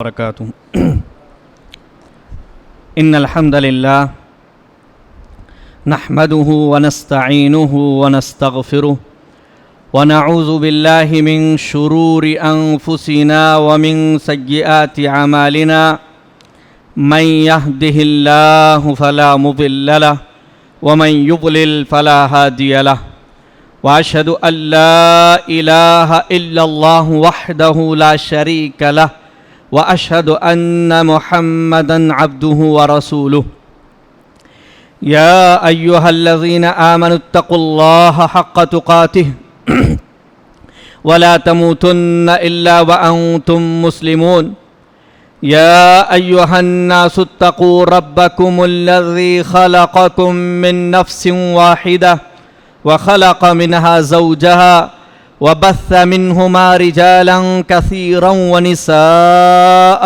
وبركاته. إن الحمد لله نحمده ونستعينه ونستغفره ونعوذ بالله من شرور أنفسنا ومن سيئات أعمالنا من يهده الله فلا مضل له ومن يضلل فلا هادي له وأشهد أن لا إله إلا الله وحده لا شريك له وأشهد أن محمدًا عبده ورسوله. يا أيها الذين آمنوا اتقوا الله حق تقاته ولا تموتن إلا وأنتم مسلمون. يا أيها الناس اتقوا ربكم الذي خلقكم من نفس واحدة وخلق منها زوجها وبث منهما رجالا كثيرا ونساء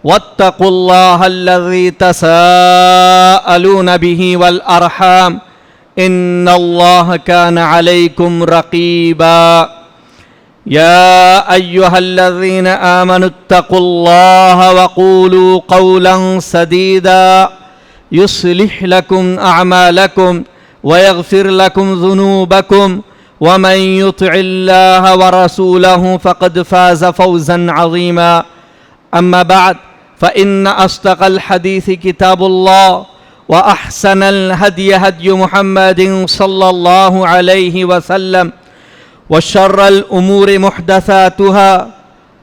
واتقوا الله الذي تساءلون به والأرحام إن الله كان عليكم رقيبا. يا أيها الذين آمنوا اتقوا الله وقولوا قولا سديدا يصلح لكم أعمالكم ويغفر لكم ذنوبكم ومن يطع الله ورسوله فقد فاز فوزا عظيما. أما بعد فإن أصدق الحديث كتاب الله وأحسن الهدي هدي محمد صلى الله عليه وسلم وشر الأمور محدثاتها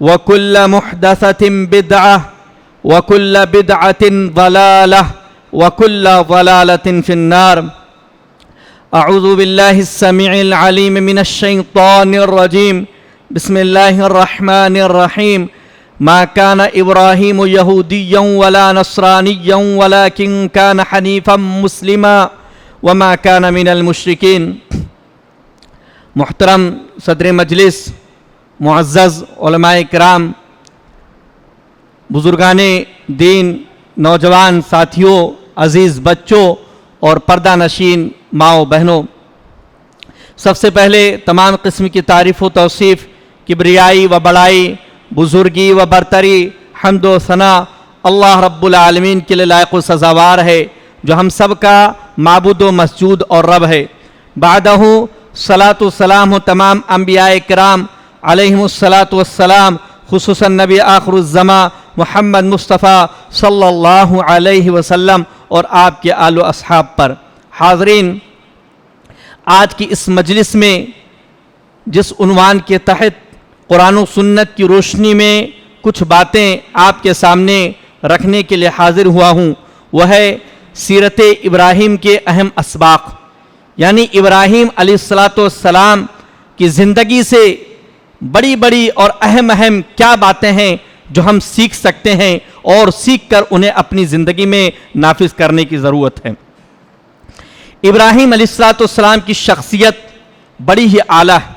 وكل محدثة بدعة وكل بدعة ضلالة وكل ضلالة في النار. أعوذ بالله السميع العليم من الشيطان الرجيم. بسم الله الرحمن الرحيم. ما كان إبراهيم يهوديا ولا نصرانيا ولكن كان حنيفا مسلما وما كان من المشركين. محترم صدر مجلس، معزز علماء کرام، بزرگان دین، نوجوان ساتھیوں، عزیز بچوں اور پردہ نشین ماؤں بہنوں، سب سے پہلے تمام قسم کی تعریف و توصیف، کبریائی و بڑائی، بزرگی و برتری، حمد و ثنا اللہ رب العالمین کے لیے لائق و سزاوار ہے، جو ہم سب کا معبود و مسجود اور رب ہے. بعدہ صلاۃ و سلام ہو تمام انبیاء کرام علیہم الصلاۃ والسلام، خصوصاً نبی آخر الزماں محمد مصطفیٰ صلی اللہ علیہ وسلم اور آپ کے آل و اصحاب پر. حاضرین، آج کی اس مجلس میں جس عنوان کے تحت قرآن و سنت کی روشنی میں کچھ باتیں آپ کے سامنے رکھنے کے لیے حاضر ہوا ہوں، وہ ہے سیرت ابراہیم کے اہم اسباق، یعنی ابراہیم علیہ السلام کی زندگی سے بڑی بڑی اور اہم کیا باتیں ہیں جو ہم سیکھ سکتے ہیں اور سیکھ کر انہیں اپنی زندگی میں نافذ کرنے کی ضرورت ہے. ابراہیم علیہ السلام کی شخصیت بڑی ہی اعلیٰ ہے.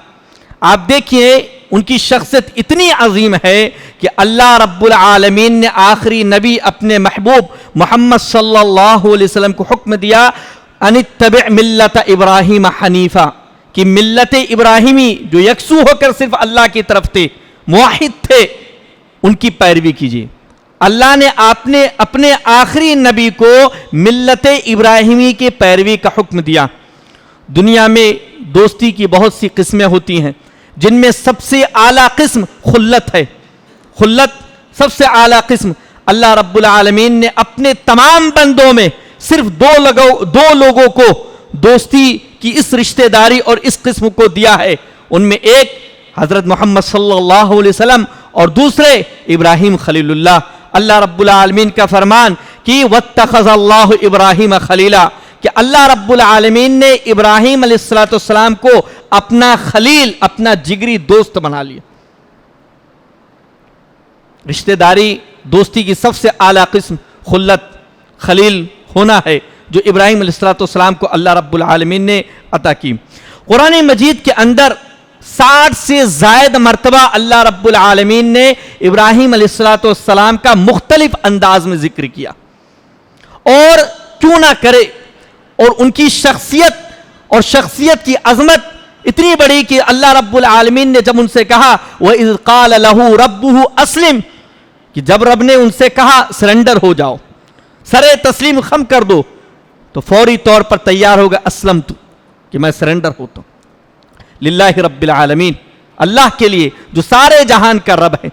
آپ دیکھیے ان کی شخصیت اتنی عظیم ہے کہ اللہ رب العالمین نے آخری نبی اپنے محبوب محمد صلی اللہ علیہ وسلم کو حکم دیا ان اتبع ملت ابراہیم حنیفہ، کہ ملت ابراہیمی جو یکسو ہو کر صرف اللہ کی طرف تھے، موحد تھے، ان کی پیروی کیجیے. اللہ نے اپنے آخری نبی کو ملت ابراہیمی کے پیروی کا حکم دیا. دنیا میں دوستی کی بہت سی قسمیں ہوتی ہیں، جن میں سب سے اعلیٰ قسم خلت ہے. خلت سب سے اعلیٰ قسم. اللہ رب العالمین نے اپنے تمام بندوں میں صرف دو لوگوں کو دوستی کی اس رشتہ داری اور اس قسم کو دیا ہے. ان میں ایک حضرت محمد صلی اللہ علیہ وسلم اور دوسرے ابراہیم خلیل اللہ. اللہ رب العالمین کا فرمان کہ واتخذ اللہ ابراہیم خلیلا، کہ اللہ رب العالمین نے ابراہیم علیہ السلام کو اپنا خلیل، اپنا جگری دوست بنا لیا. رشتہ داری دوستی کی سب سے اعلیٰ قسم خلت، خلیل ہونا ہے، جو ابراہیم علیہ السلام کو اللہ رب العالمین نے عطا کی. قرآن مجید کے اندر 60 سے زائد مرتبہ اللہ رب العالمین نے ابراہیم علیہ السلام کا مختلف انداز میں ذکر کیا. اور کیوں نہ کرے، اور ان کی شخصیت کی عظمت اتنی بڑی کہ اللہ رب العالمین نے جب ان سے کہا وَإِذْ قَالَ لَهُ رَبُّهُ أَسْلِمْ، کہ جب رب نے ان سے کہا سرنڈر ہو جاؤ, سرے تسلیم خم کر دو, تو فوری طور پر تیار ہوگا اسلمت, کہ میں سرنڈر ہوتا ہوں للہ رب العالمین, اللہ کے لیے جو سارے جہان کا رب ہے.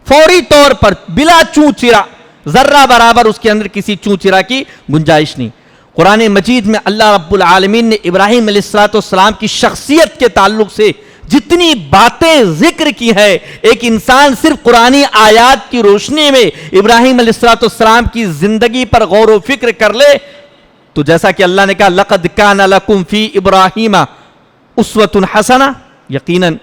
فوری طور پر بلا چوں چرا, ذرہ برابر اس کے اندر کسی چوں چرا کی گنجائش نہیں. قرآن مجید میں اللہ رب العالمین نے ابراہیم علیہ السلام کی شخصیت کے تعلق سے جتنی باتیں ذکر کی ہے, ایک انسان صرف قرآنی آیات کی روشنی میں ابراہیم علیہ السلام کی زندگی پر غور و فکر کر لے, تو جیسا کہ اللہ نے کہا لقد کان لکم فی ابراہیم اسوۃ حسنہ, یقیناً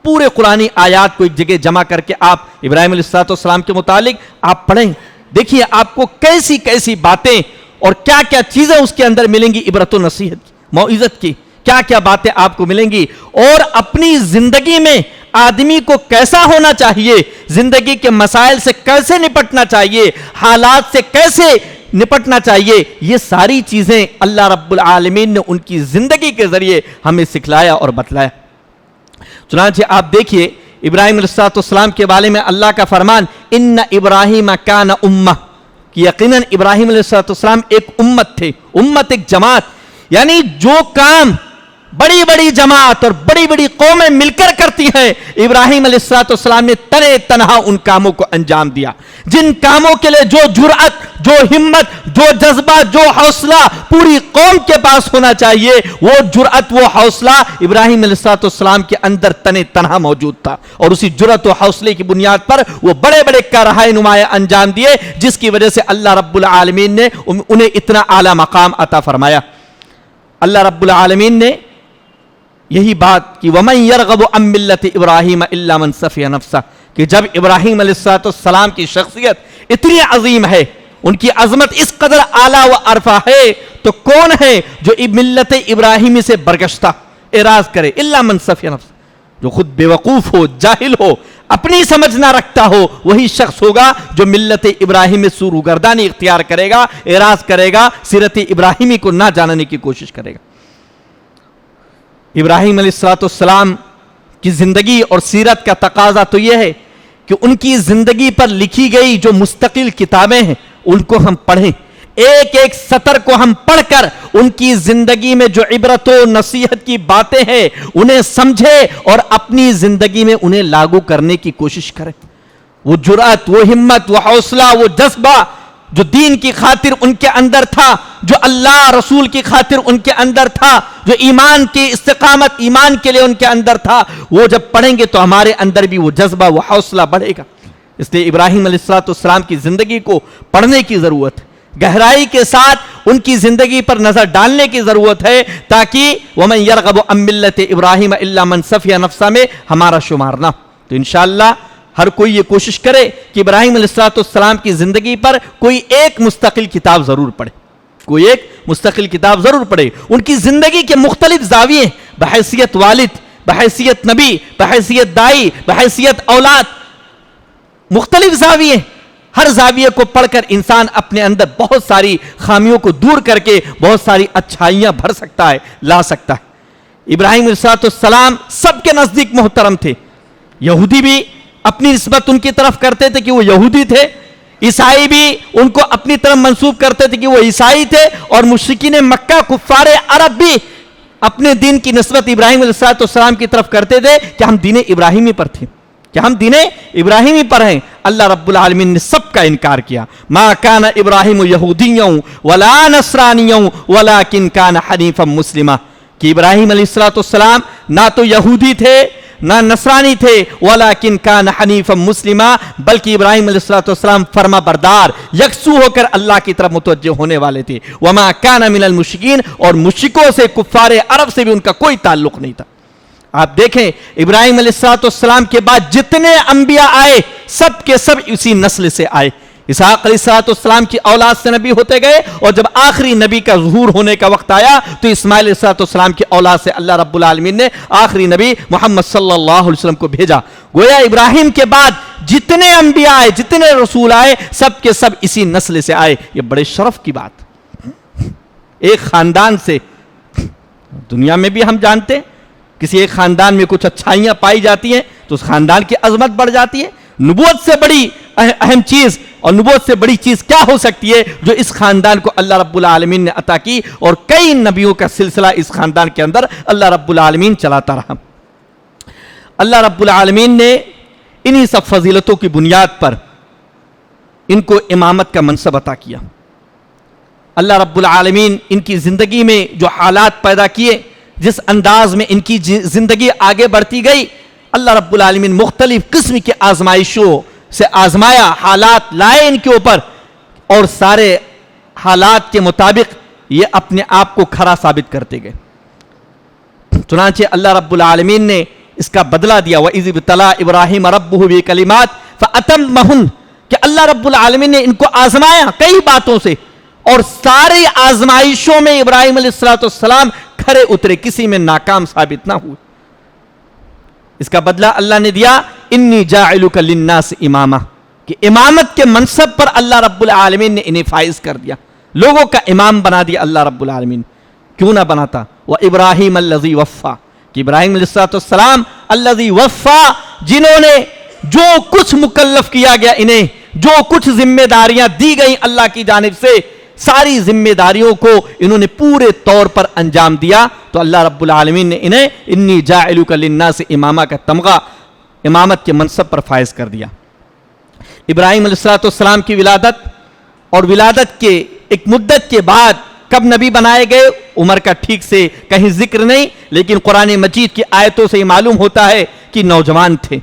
پورے قرآنی آیات کو ایک جگہ جمع کر کے آپ ابراہیم علیہ السلام کے متعلق آپ پڑھیں, دیکھیے آپ کو کیسی کیسی باتیں اور کیا کیا چیزیں اس کے اندر ملیں گی, عبرت و نصیحت کی, موعظت کی, کیا کیا باتیں آپ کو ملیں گی. اور اپنی زندگی میں آدمی کو کیسا ہونا چاہیے, زندگی کے مسائل سے کیسے نپٹنا چاہیے, حالات سے کیسے نپٹنا چاہیے, یہ ساری چیزیں اللہ رب العالمین نے ان کی زندگی کے ذریعے ہمیں سکھلایا اور بتلایا. چنانچہ آپ دیکھیے ابراہیم علیہ السلام کے بارے میں اللہ کا فرمان ان ابراہیم کان امہ, کہ یقیناً ابراہیم علیہ السلام ایک امت تھے, امت ایک جماعت, یعنی جو کام بڑی بڑی جماعت اور بڑی بڑی قومیں مل کر کرتی ہیں, ابراہیم علیہ السلام نے تنے تنہا ان کاموں کو انجام دیا. جن کاموں کے لیے جو جرأت, جو ہمت, جو جذبہ, جو حوصلہ پوری قوم کے پاس ہونا چاہیے, وہ جرأت, وہ حوصلہ ابراہیم علیہ السلام کے اندر تنے تنہا موجود تھا. اور اسی جرأت و حوصلے کی بنیاد پر وہ بڑے بڑے کارہائے نمایاں انجام دیے, جس کی وجہ سے اللہ رب العالمین نے انہیں اتنا اعلیٰ مقام عطا فرمایا. اللہ رب العالمین نے یہی بات کہ وَمَن يَرْغَبُ عَن مِّلَّةِ إِبْرَاهِيمَ إِلَّا مَن سَفِيَ نَفْسَهُ, کہ جب ابراہیم علیہ السلام کی شخصیت اتنی عظیم ہے, ان کی عظمت اس قدر اعلیٰ و عرفہ ہے, تو کون ہے جو ملت ابراہیمی سے برگشتہ اعراض کرے, إِلَّا مَن سَفِيَ نَفْسَهُ, جو خود بیوقوف ہو, جاہل ہو, اپنی سمجھ نہ رکھتا ہو, وہی شخص ہوگا جو ملت ابراہیم میں سوروگردانی اختیار کرے گا, اعراض کرے گا, سیرت ابراہیمی کو نہ جاننے کی کوشش کرے گا. ابراہیم علیہ السلام کی زندگی اور سیرت کا تقاضا تو یہ ہے کہ ان کی زندگی پر لکھی گئی جو مستقل کتابیں ہیں ان کو ہم پڑھیں, ایک ایک سطر کو ہم پڑھ کر ان کی زندگی میں جو عبرت و نصیحت کی باتیں ہیں انہیں سمجھے اور اپنی زندگی میں انہیں لاگو کرنے کی کوشش کریں. وہ جرأت, وہ ہمت, وہ حوصلہ, وہ جذبہ جو دین کی خاطر ان کے اندر تھا, جو اللہ رسول کی خاطر ان کے اندر تھا, جو ایمان کی استقامت, ایمان کے لیے ان کے اندر تھا, وہ جب پڑھیں گے تو ہمارے اندر بھی وہ جذبہ, وہ حوصلہ بڑھے گا. اس لیے ابراہیم علیہ السلام کی زندگی کو پڑھنے کی ضرورت ہے, گہرائی کے ساتھ ان کی زندگی پر نظر ڈالنے کی ضرورت ہے, تاکہ وَمَن يَرْغَبُ عَن مِّلَّةِ إِبْرَاهِيمَ إِلَّا مَن سَفِيَ نَفْسَهُ میں ہمارا شمار نہ. تو انشاءاللہ ہر کوئی یہ کوشش کرے کہ ابراہیم علیہ السلام کی زندگی پر کوئی ایک مستقل کتاب ضرور پڑھے, کوئی ایک مستقل کتاب ضرور پڑھے. ان کی زندگی کے مختلف زاویے, بحیثیت والد, بحیثیت نبی, بحیثیت دائی, بحیثیت اولاد, مختلف زاویے, ہر زاویے کو پڑھ کر انسان اپنے اندر بہت ساری خامیوں کو دور کر کے بہت ساری اچھائیاں بھر سکتا ہے, لا سکتا ہے. ابراہیم علیہ السلام سب کے نزدیک محترم تھے. یہودی بھی اپنی نسبت ان کی طرف کرتے تھے کہ وہ یہودی تھے, عیسائی بھی ان کو اپنی طرف منسوب کرتے تھے کہ وہ عیسائی تھے, اور مشرکین مکہ کفار عرب بھی اپنے دین کی نسبت ابراہیم علیہ السلام کی طرف کرتے تھے کہ ہم دین ابراہیمی پر تھے, کہ ہم دین ابراہیمی پر ہیں. اللہ رب العالمین نے سب کا انکار کیا. ما کان ابراہیم یہودیًا ولا نصرانیًا ولکن کان حنیفا مسلما, کہ ابراہیم علیہ السلام نہ تو یہودی تھے نہ نصرانی تھے, ولیکن کان حنیفا مسلما, بلکہ ابراہیم علیہ السلام فرما بردار, یکسو ہو کر اللہ کی طرف متوجہ ہونے والے تھے. وما کان من المشرکین, اور مشرکوں سے, کفار عرب سے بھی ان کا کوئی تعلق نہیں تھا. آپ دیکھیں ابراہیم علیہ السلام کے بعد جتنے انبیاء آئے سب کے سب اسی نسل سے آئے. اسحاق علیہ السلام کی اولاد سے نبی ہوتے گئے, اور جب آخری نبی کا ظہور ہونے کا وقت آیا تو اسماعیل علیہ السلام کی اولاد سے اللہ رب العالمین نے آخری نبی محمد صلی اللہ علیہ وسلم کو بھیجا. گویا ابراہیم کے بعد جتنے انبیاء آئے, جتنے رسول آئے, سب کے سب اسی نسل سے آئے. یہ بڑے شرف کی بات, ایک خاندان سے. دنیا میں بھی ہم جانتے ہیں کسی ایک خاندان میں کچھ اچھائیاں پائی جاتی ہیں تو اس خاندان کی عظمت بڑھ جاتی ہے. نبوت سے بڑی اہم چیز اور نبوت سے بڑی چیز کیا ہو سکتی ہے جو اس خاندان کو اللہ رب العالمین نے عطا کی، اور کئی نبیوں کا سلسلہ اس خاندان کے اندر اللہ رب العالمین چلاتا رہا۔ اللہ رب العالمین نے انہی سب فضیلتوں کی بنیاد پر ان کو امامت کا منصب عطا کیا۔ اللہ رب العالمین ان کی زندگی میں جو حالات پیدا کیے، جس انداز میں ان کی زندگی آگے بڑھتی گئی، اللہ رب العالمین مختلف قسم کی آزمائشوں سے آزمایا، حالات لائے ان کے اوپر، اور سارے حالات کے مطابق یہ اپنے آپ کو کھرا ثابت کرتے گئے۔ چنانچہ اللہ رب العالمین نے اس کا بدلہ دیا، وَإِذِ ابْتَلَىٰ إِبْرَاهِيمَ رَبُّهُ بِكَلِمَاتٍ فَأَتَمَّهُنَّ، کہ اللہ رب العالمین نے ان کو آزمایا کئی باتوں سے، اور ساری آزمائشوں میں ابراہیم علیہ السلام کھرے اترے، کسی میں ناکام ثابت نہ ہوئے۔ اس کا بدلہ اللہ نے دیا، انی جاعلک للناس امامہ، کہ امامت کے منصب پر اللہ رب العالمین نے انہیں فائز کر دیا، لوگوں کا امام بنا دیا اللہ رب العالمین۔ کیوں نہ بناتا؟ وَإِبْرَاهِيمَ الَّذِي وَفَّى، کہ ابراہیم علیہ السلام الذی وفا، جنہوں نے جو کچھ مکلف کیا گیا، انہیں جو کچھ ذمہ داریاں دی گئیں اللہ کی جانب سے، ساری ذمہ داریوں کو انہوں نے پورے طور پر انجام دیا، تو اللہ رب العالمین نے انہیں انی جاعلک للناس امامہ کا تمغہ، امامت کے منصب پر فائز کر دیا۔ ابراہیم علیہ السلام کی ولادت اور ولادت کے ایک مدت کے بعد کب نبی بنائے گئے، عمر کا ٹھیک سے کہیں ذکر نہیں، لیکن قرآن مجید کی آیتوں سے یہ معلوم ہوتا ہے کہ نوجوان تھے،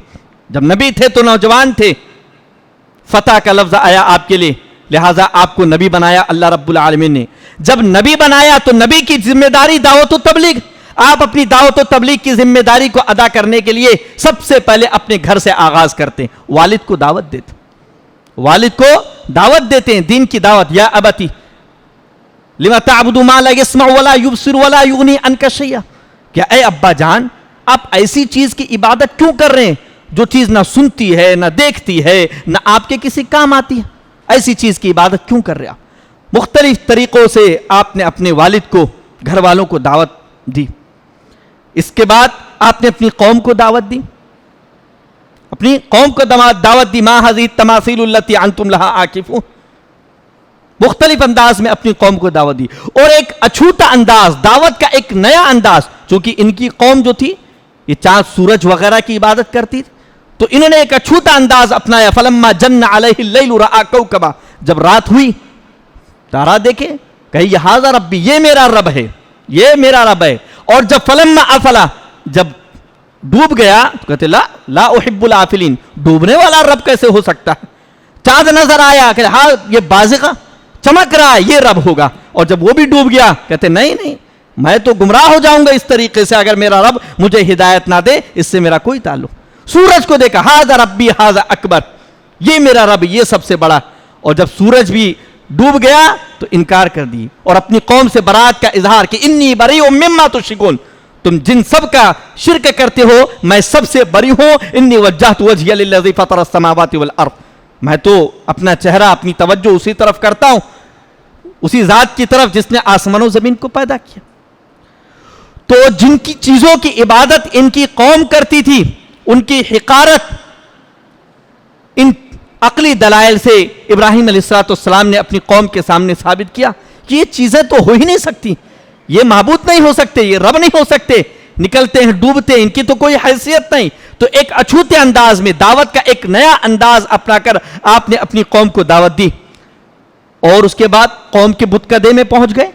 جب نبی تھے تو نوجوان تھے۔ فتح کا لفظ آیا آپ کے لیے، لہٰذا آپ کو نبی بنایا اللہ رب العالمین نے۔ جب نبی بنایا تو نبی کی ذمہ داری دعوت و تبلیغ، آپ اپنی دعوت و تبلیغ کی ذمہ داری کو ادا کرنے کے لیے سب سے پہلے اپنے گھر سے آغاز کرتے ہیں، والد کو دعوت دیتے، والد کو دعوت دیتے ہیں دین کی دعوت۔ یا ابتی لما تعبد ما لا يسمع ولا يبصر ولا يغني عنك شيئا، کہ اے ابا جان آپ ایسی چیز کی عبادت کیوں کر رہے ہیں جو چیز نہ سنتی ہے، نہ دیکھتی ہے، نہ آپ کے کسی کام آتی ہے، ایسی چیز کی عبادت کیوں کر رہے آپ؟ مختلف طریقوں سے آپ نے اپنے والد کو، گھر والوں کو دعوت دی۔ اس کے بعد آپ نے اپنی قوم کو دعوت دی، اپنی قوم کو دعوت دی، ما هذه التماثيل التي انتم لها عاکفون، مختلف انداز میں اپنی قوم کو دعوت دی، اور ایک اچھوتا انداز، دعوت کا ایک نیا انداز، چونکہ ان کی قوم جو تھی یہ چاند سورج وغیرہ کی عبادت کرتی تھی، تو انہوں نے ایک اچھوتا انداز اپنایا۔ فلما جن علیہ اللیل رأى کوکبا، جب رات ہوئی تارا دیکھے، کہی ھذا ربی، یہ میرا رب ہے، یہ میرا رب ہے۔ اور جب فلما افلا، جب ڈوب گیا تو کہتے لا احب الافلین، ڈوبنے والا رب کیسے ہو سکتا ہے؟ چاند نظر آیا کہ ہاں یہ بازغہ چمک رہا ہے، یہ رب ہوگا، اور جب وہ بھی ڈوب گیا کہتے نہیں میں تو گمراہ ہو جاؤں گا اس طریقے سے اگر میرا رب مجھے ہدایت نہ دے، اس سے میرا کوئی تعلق۔ سورج کو دیکھا، ھذا ربی ھذا اکبر، یہ میرا رب، یہ سب سے بڑا۔ اور جب سورج بھی ڈوب گیا تو انکار کر دی اور اپنی قوم سے برات کا اظہار کہ انی بریء مما تشرکون، تم جن سب کا شرک کرتے ہو میں سب سے بری ہوں، انی وجہت وجہی للذی فطر السماوات والارض، میں تو اپنا چہرہ، اپنی توجہ اسی طرف کرتا ہوں، اسی ذات کی طرف جس نے آسمان و زمین کو پیدا کیا۔ تو جن کی چیزوں کی عبادت ان کی قوم کرتی تھی، ان کی حقارت ان عقلی دلائل سے ابراہیم علیہ السلام نے اپنی قوم کے سامنے ثابت کیا کہ یہ چیزیں تو ہو ہی نہیں سکتی، یہ معبود نہیں ہو سکتے، یہ رب نہیں ہو سکتے، نکلتے ہیں ڈوبتے ہیں، ان کی تو کوئی حیثیت نہیں۔ تو ایک اچھوتے انداز میں دعوت کا ایک نیا انداز اپنا کر آپ نے اپنی قوم کو دعوت دی، اور اس کے بعد قوم کے بت کدے میں پہنچ گئے،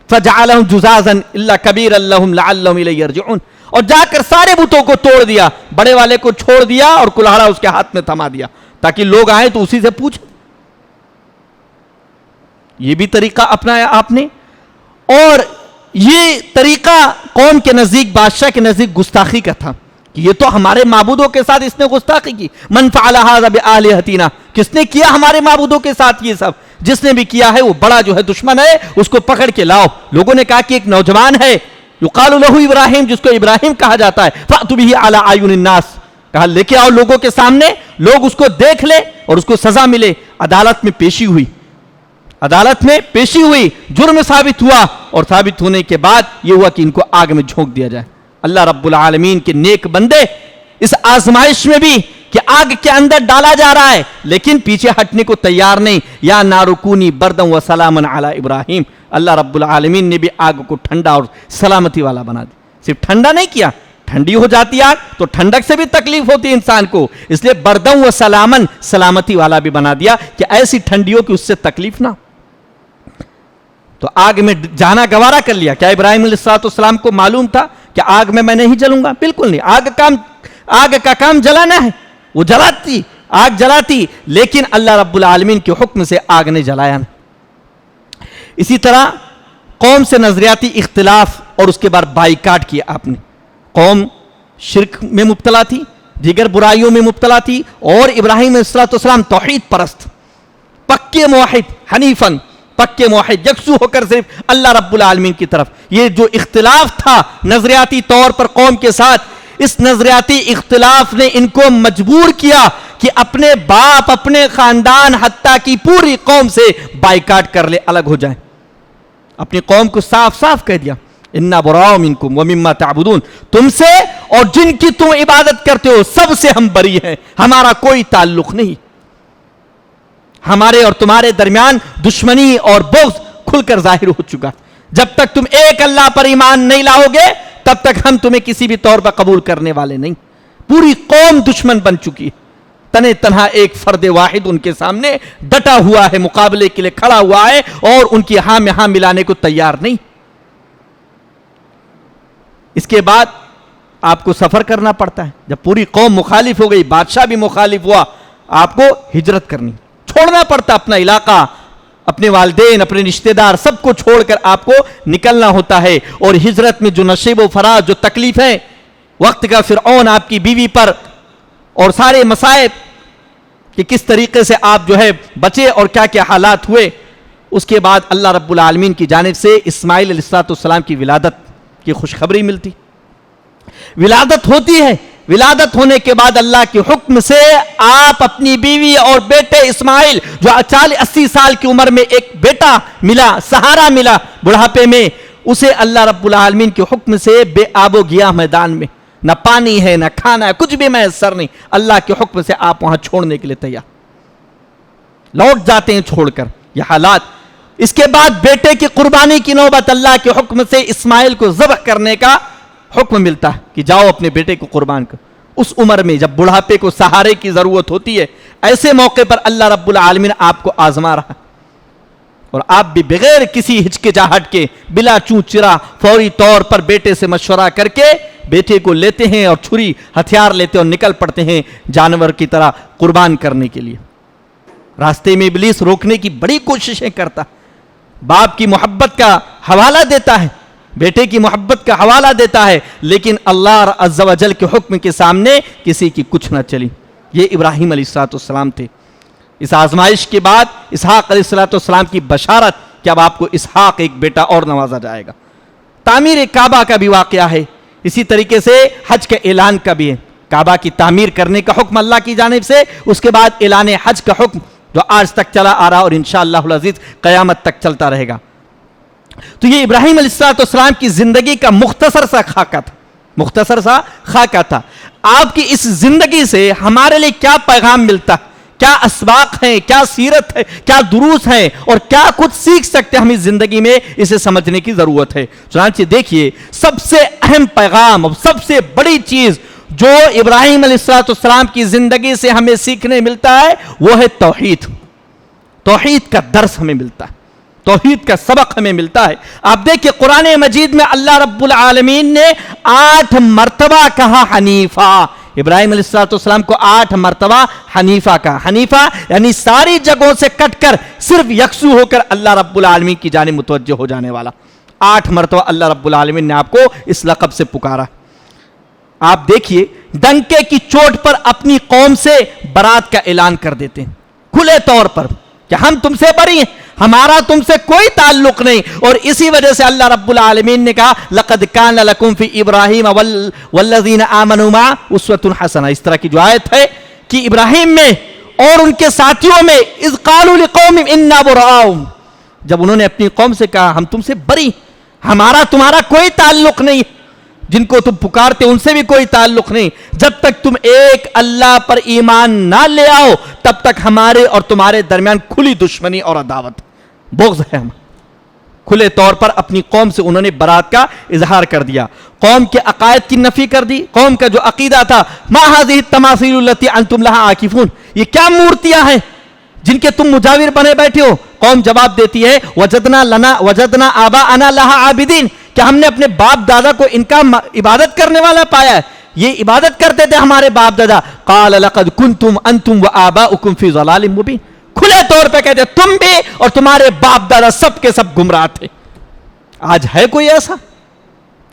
فَجَعَلَهُمْ جُزَازًا إِلَّا كَبِيرًا لَهُمْ لَعَلَّهُمْ إِلَيْهِ يَرْجِعُونَ، اور جا کر سارے بتوں کو توڑ دیا، بڑے والے کو چھوڑ دیا اور کلہاڑا اس کے ہاتھ میں تھما دیا تاکہ لوگ آئیں تو اسی سے پوچھیں۔ یہ بھی طریقہ اپنایا آپ نے، اور یہ طریقہ قوم کے نزدیک، بادشاہ کے نزدیک گستاخی کا تھا کہ یہ تو ہمارے معبودوں کے ساتھ اس نے گستاخی کی۔ من فعل ھذا بآلہتنا، کس نے کیا ہمارے معبودوں کے ساتھ یہ سب؟ جس نے بھی کیا ہے وہ بڑا جو ہے دشمن ہے، اس کو پکڑ کے لاؤ۔ لوگوں نے کہا کہ ایک نوجوان ہے یقال لہ ابراہیم، جس کو ابراہیم کہا جاتا ہے، فأتوا بہ علی اعین الناس، کہا لے کے آؤ لوگوں کے سامنے، لوگ اس کو دیکھ لے اور اس کو سزا ملے۔ عدالت میں پیشی ہوئی، عدالت میں پیشی ہوئی، جرم ثابت ہوا، اور ثابت ہونے کے بعد یہ ہوا کہ ان کو آگ میں جھونک دیا جائے۔ اللہ رب العالمین کے نیک بندے اس آزمائش میں بھی کہ آگ کے اندر ڈالا جا رہا ہے لیکن پیچھے ہٹنے کو تیار نہیں. یا نارکونی بردم و سلامن علی ابراہیم, اللہ رب العالمین نے بھی آگ کو ٹھنڈا اور سلامتی والا بنا دیا. صرف ٹھنڈا نہیں کیا, ٹھنڈی ہو جاتی آگ تو ٹھنڈک سے بھی تکلیف ہوتی ہے انسان کو, اس لیے بردم و سلامن سلامتی والا بھی بنا دیا کہ ایسی ٹھنڈیوں کی اس سے تکلیف نہ. تو آگ میں جانا گوارا کر لیا. کیا ابراہیم علیہ السلام کو معلوم تھا کہ آگ میں نہیں جلوں گا؟ بالکل نہیں. آگ کا کام جلانا ہے, وہ جلاتی, آگ جلاتی, لیکن اللہ رب العالمین کے حکم سے آگ نے جلایا نہیں. اسی طرح قوم سے نظریاتی اختلاف اور اس کے بعد بائیکاٹ کیا آپ نے. قوم شرک میں مبتلا تھی, دیگر برائیوں میں مبتلا تھی, اور ابراہیم علیہ السلام توحید پرست, پکے موحد, حنیفن, پکے موحد, یکسو ہو کر صرف اللہ رب العالمین کی طرف. یہ جو اختلاف تھا نظریاتی طور پر قوم کے ساتھ, اس نظریاتی اختلاف نے ان کو مجبور کیا کہ اپنے باپ, اپنے خاندان, حتیٰ کی پوری قوم سے بائیکاٹ کر لے, الگ ہو جائیں. اپنی قوم کو صاف صاف کہہ دیا, انا براء منکم ومما تعبدون, تم سے اور جن کی تم عبادت کرتے ہو سب سے ہم بری ہیں, ہمارا کوئی تعلق نہیں. ہمارے اور تمہارے درمیان دشمنی اور بغض کھل کر ظاہر ہو چکا. جب تک تم ایک اللہ پر ایمان نہیں لاؤ گے تب تک ہم تمہیں کسی بھی طور پر قبول کرنے والے نہیں. پوری قوم دشمن بن چکی ہے, تنے تنہا ایک فرد واحد ان کے سامنے ڈٹا ہوا ہے, مقابلے کے لیے کھڑا ہوا ہے, اور ان کی ہاں میں ہاں ملانے کو تیار نہیں. اس کے بعد آپ کو سفر کرنا پڑتا ہے. جب پوری قوم مخالف ہو گئی, بادشاہ بھی مخالف ہوا, آپ کو ہجرت کرنی, چھوڑنا پڑتا اپنا علاقہ, اپنے والدین, اپنے رشتہ دار, سب کو چھوڑ کر آپ کو نکلنا ہوتا ہے. اور ہجرت میں جو نشیب و فراز, جو تکلیف ہے, وقت کا فرعون آپ کی بیوی پر, اور سارے مصائب کہ کس طریقے سے آپ جو ہے بچے اور کیا کیا حالات ہوئے. اس کے بعد اللہ رب العالمین کی جانب سے اسماعیل علیہ السلام کی ولادت کی خوشخبری ملتی. ولادت ہوتی ہے, ولادت ہونے کے بعد اللہ کے حکم سے آپ اپنی بیوی اور بیٹے اسماعیل, جو 80 سال کی عمر میں ایک بیٹا ملا, سہارا ملا بڑھاپے میں, اسے اللہ رب العالمین کے حکم سے بے آب و گیاہ میدان میں, نہ پانی ہے نہ کھانا ہے, کچھ بھی میسر نہیں, اللہ کے حکم سے آپ وہاں چھوڑنے کے لیے تیار, لوٹ جاتے ہیں چھوڑ کر. یہ حالات. اس کے بعد بیٹے کی قربانی کی نوبت, اللہ کے حکم سے اسماعیل کو ذبح کرنے کا حکم ملتا ہے کہ جاؤ اپنے بیٹے کو قربان کر. اس عمر میں جب بڑھاپے کو سہارے کی ضرورت ہوتی ہے, ایسے موقع پر اللہ رب العالمین آپ کو آزما رہا, اور آپ بھی بغیر کسی ہچکچاہٹ کے, بلا چوں چرا, فوری طور پر بیٹے سے مشورہ کر کے بیٹے کو لیتے ہیں, اور چھری ہتھیار لیتے اور نکل پڑتے ہیں جانور کی طرح قربان کرنے کے لیے. راستے میں ابلیس روکنے کی بڑی کوششیں کرتا, باپ کی محبت کا حوالہ دیتا ہے, بیٹے کی محبت کا حوالہ دیتا ہے, لیکن اللہ عز و جل کے حکم کے سامنے کسی کی کچھ نہ چلی. یہ ابراہیم علیہ السلام تھے. اس آزمائش کے بعد اسحاق علیہ السلام کی بشارت کہ اب آپ کو اسحاق ایک بیٹا اور نوازا جائے گا. تعمیر کعبہ کا بھی واقعہ ہے, اسی طریقے سے حج کے اعلان کا بھی ہے. کعبہ کی تعمیر کرنے کا حکم اللہ کی جانب سے, اس کے بعد اعلان حج کا حکم جو آج تک چلا آ رہا اور انشاءاللہ العزیز قیامت تک چلتا رہے گا. تو یہ ابراہیم علیہ السلام کی زندگی کا مختصر سا خاکہ تھا. آپ کی اس زندگی سے ہمارے لیے کیا پیغام ملتا, کیا اسباق ہیں, کیا سیرت ہے, کیا دروس ہیں, اور کیا کچھ سیکھ سکتے ہم اس زندگی میں, اسے سمجھنے کی ضرورت ہے. چنانچہ دیکھیے, سب سے اہم پیغام اور سب سے بڑی چیز جو ابراہیم علیہ السلام کی زندگی سے ہمیں سیکھنے ملتا ہے وہ ہے توحید. توحید کا درس ہمیں ملتا ہے, توحید کا سبق ہمیں ملتا ہے. آپ دیکھیں قرآن مجید میں اللہ رب العالمین نے 8 مرتبہ کہا حنیفہ. ابراہیم علیہ السلام کو 8 مرتبہ حنیفہ کہا. حنیفہ یعنی ساری جگہوں سے کٹ کر صرف یکسو ہو کر اللہ رب العالمین کی جانب متوجہ ہو جانے والا. 8 مرتبہ اللہ رب العالمین نے آپ کو اس لقب سے پکارا. آپ دیکھیے ڈنکے کی چوٹ پر اپنی قوم سے برات کا اعلان کر دیتے ہیں کھلے طور پر کہ ہم تم سے بری ہیں, ہمارا تم سے کوئی تعلق نہیں. اور اسی وجہ سے اللہ رب العالمین نے کہا لقد کان لکم فی ابراہیم والذین آمنوا معہ اسوۃ حسنہ. اس طرح کی جو آیت ہے کہ ابراہیم میں اور ان کے ساتھیوں میں اذ قالوا لقومہم انا براء, جب انہوں نے اپنی قوم سے کہا ہم تم سے بری, ہمارا تمہارا کوئی تعلق نہیں. جن کو تم پکارتے ان سے بھی کوئی تعلق نہیں. جب تک تم ایک اللہ پر ایمان نہ لے آؤ تب تک ہمارے اور تمہارے درمیان کھلی دشمنی اور عداوت بغض ہے. ہم کھلے طور پر اپنی قوم سے انہوں نے برات کا اظہار کر دیا, قوم کے عقائد کی نفی کر دی. قوم کا جو عقیدہ تھا ما هذه التماثيل التي انتم لها عاكفون, یہ کیا مورتیاں ہیں جن کے تم مجاور بنے بیٹھے ہو. قوم جواب دیتی ہے وجدنا آباءنا لها عابدین, کہ ہم نے اپنے باپ دادا کو ان کا عبادت کرنے والا پایا ہے, یہ عبادت کرتے تھے ہمارے باپ دادا. قال لقد كنتم انتم وآباؤكم في ضلال مبين, کھلے طور پہ کہتے تم بھی اور تمہارے باپ دادا سب کے سب گمراہ تھے. آج ہے کوئی ایسا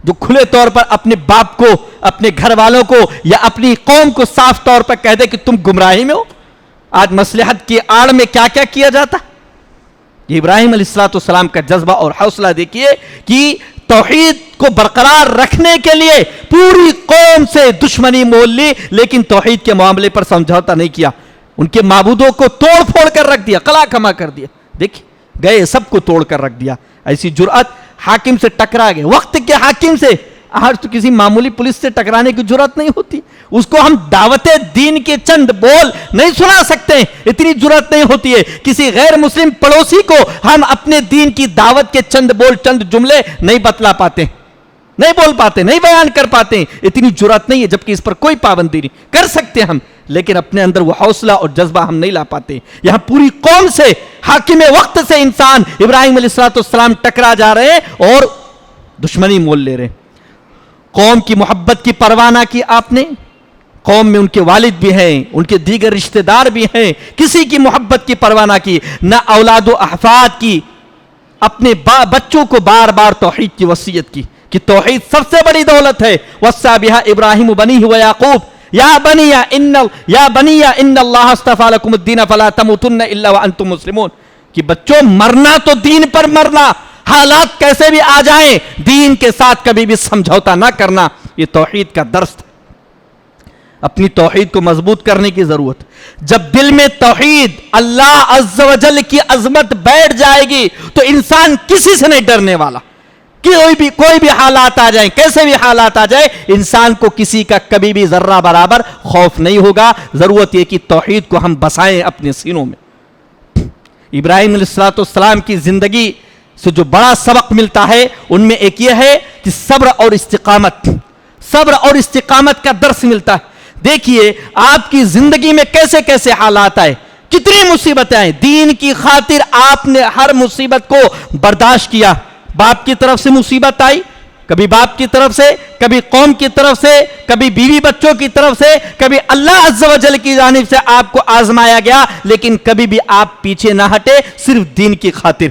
جو کھلے طور پر اپنے باپ کو, اپنے گھر والوں کو یا اپنی قوم کو صاف طور پر کہہ دے کہ تم گمراہی میں ہو؟ آج مصلحت کی آڑ میں کیا کیا کیا جاتا. یہ ابراہیم علیہ السلام کا جذبہ اور حوصلہ دیکھیے کہ توحید کو برقرار رکھنے کے لیے پوری قوم سے دشمنی مول لی, لیکن توحید کے معاملے پر سمجھوتا نہیں کیا. ان کے معبودوں کو توڑ پھوڑ کر رکھ دیا, قلع کما کر دیا. دیکھیں گئے سب کو توڑ کر رکھ دیا. ایسی جرأت, حاکم سے ٹکرا گئے, وقت کے حاکم سے. آج تو کسی معمولی پولیس سے ٹکرانے کی جرأت نہیں ہوتی, اس کو ہم دعوت دین کے چند بول نہیں سنا سکتے, اتنی جرأت نہیں ہوتی ہے. کسی غیر مسلم پڑوسی کو ہم اپنے دین کی دعوت کے چند بول, چند جملے نہیں بتلا پاتے, نہیں بول پاتے, نہیں بیان کر پاتے. اتنی جرأت نہیں ہے, جبکہ اس پر کوئی پابندی نہیں. کر سکتے ہم, لیکن اپنے اندر وہ حوصلہ اور جذبہ ہم نہیں لا پاتے. یہاں پوری قوم سے, حاکم وقت سے انسان ابراہیم علیہ السلام ٹکرا جا رہے ہیں اور دشمنی مول لے رہے ہیں. قوم کی محبت کی پرواہ نہ کی آپ نے. قوم میں ان کے والد بھی ہیں, ان کے دیگر رشتہ دار بھی ہیں, کسی کی محبت کی پرواہ نہ کی, نہ اولاد و احفاد کی. اپنے بچوں کو بار بار توحید کی وصیت کی کہ توحید سب سے بڑی دولت ہے. وصى بها ابراہیم بنیہ ویعقوب یا بنی ان اللہ اصطفى لكم الدین فلا تموتن الا وانتم مسلمون, کہ بچوں مرنا تو دین پر مرنا, حالات کیسے بھی آ جائیں دین کے ساتھ کبھی بھی سمجھوتا نہ کرنا. یہ توحید کا درس ہے. اپنی توحید کو مضبوط کرنے کی ضرورت. جب دل میں توحید اللہ عز و جل کی عظمت بیٹھ جائے گی تو انسان کسی سے نہیں ڈرنے والا. کوئی بھی حالات آ جائیں, کیسے بھی حالات آ جائیں, انسان کو کسی کا کبھی بھی ذرہ برابر خوف نہیں ہوگا. ضرورت یہ کہ توحید کو ہم بسائیں اپنے سینوں میں. ابراہیم علیہ السلام کی زندگی سے جو بڑا سبق ملتا ہے ان میں ایک یہ ہے کہ صبر اور استقامت کا درس ملتا ہے. دیکھیے آپ کی زندگی میں کیسے کیسے حالات آئے, کتنی مصیبتیں آئیں, دین کی خاطر آپ نے ہر مصیبت کو برداشت کیا. باپ کی طرف سے مصیبت آئی, کبھی باپ کی طرف سے, کبھی قوم کی طرف سے, کبھی بیوی بچوں کی طرف سے, کبھی اللہ عز و جل کی جانب سے آپ کو آزمایا گیا, لیکن کبھی بھی آپ پیچھے نہ ہٹے صرف دین کی خاطر,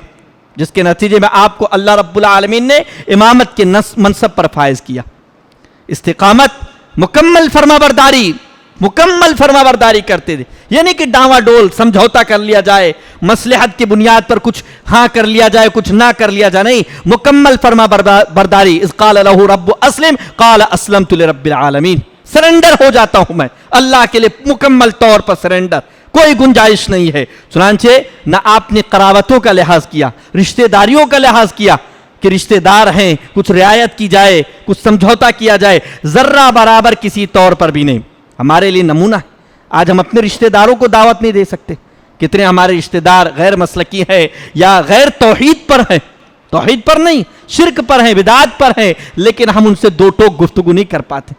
جس کے نتیجے میں آپ کو اللہ رب العالمین نے امامت کے منصب پر فائز کیا. استقامت, مکمل فرما برداری کرتے تھے. یعنی کہ ڈاوا ڈول سمجھوتا کر لیا جائے, مصلحت کی بنیاد پر کچھ ہاں کر لیا جائے, کچھ نہ کر لیا جائے, نہیں, مکمل فرما برداری. اذ قال له رب اسلم قال اسلمت لرب العالمین, سرنڈر ہو جاتا ہوں میں اللہ کے لیے, مکمل طور پر سرنڈر, کوئی گنجائش نہیں ہے. چنانچہ نہ آپ نے قرابتوں کا لحاظ کیا, رشتہ داریوں کا لحاظ کیا کہ رشتہ دار ہیں, کچھ رعایت کی جائے, کچھ سمجھوتا کیا جائے, ذرہ برابر کسی طور پر بھی نہیں. ہمارے لیے نمونہ ہے. آج ہم اپنے رشتہ داروں کو دعوت نہیں دے سکتے. کتنے ہمارے رشتہ دار غیر مسلکی ہیں یا غیر توحید پر ہیں, توحید پر نہیں, شرک پر ہیں, بدعات پر ہیں, لیکن ہم ان سے دو ٹوک گفتگو نہیں کر پاتے.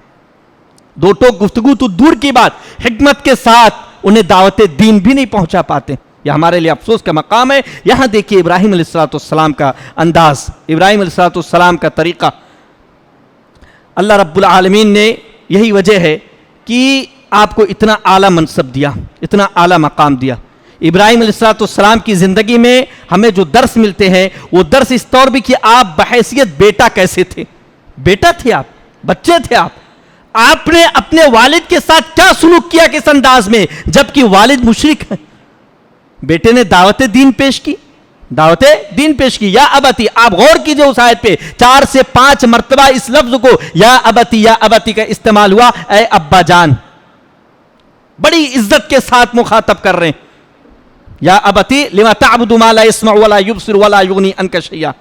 دو ٹوک گفتگو تو دور کی بات, حکمت کے ساتھ انہیں دعوت دین بھی نہیں پہنچا پاتے. یہ ہمارے لیے افسوس کا مقام ہے. یہاں دیکھیے ابراہیم علیہ السلام کا انداز, ابراہیم علیہ السلام کا طریقہ. اللہ رب العالمین نے, یہی وجہ ہے کہ آپ کو اتنا اعلیٰ منصب دیا, اتنا اعلیٰ مقام دیا. ابراہیم علیہ السلام کی زندگی میں ہمیں جو درس ملتے ہیں وہ درس اس طور بھی کہ آپ بحیثیت بیٹا کیسے تھے. بیٹا تھے آپ, بچے تھے آپ نے اپنے والد کے ساتھ کیا سلوک کیا کس انداز میں, جبکہ والد مشرک ہیں. بیٹے نے دعوت دین پیش کی, یا ابتی. آپ غور کیجئے اس آیت پہ, 4 سے 5 مرتبہ اس لفظ کو یا ابتی کا استعمال ہوا, اے ابا جان. بڑی عزت کے ساتھ مخاطب کر رہے ہیں. یا ابتی لما تعبد ما لا يسمع ولا يبصر ولا يغني عنك شيئا.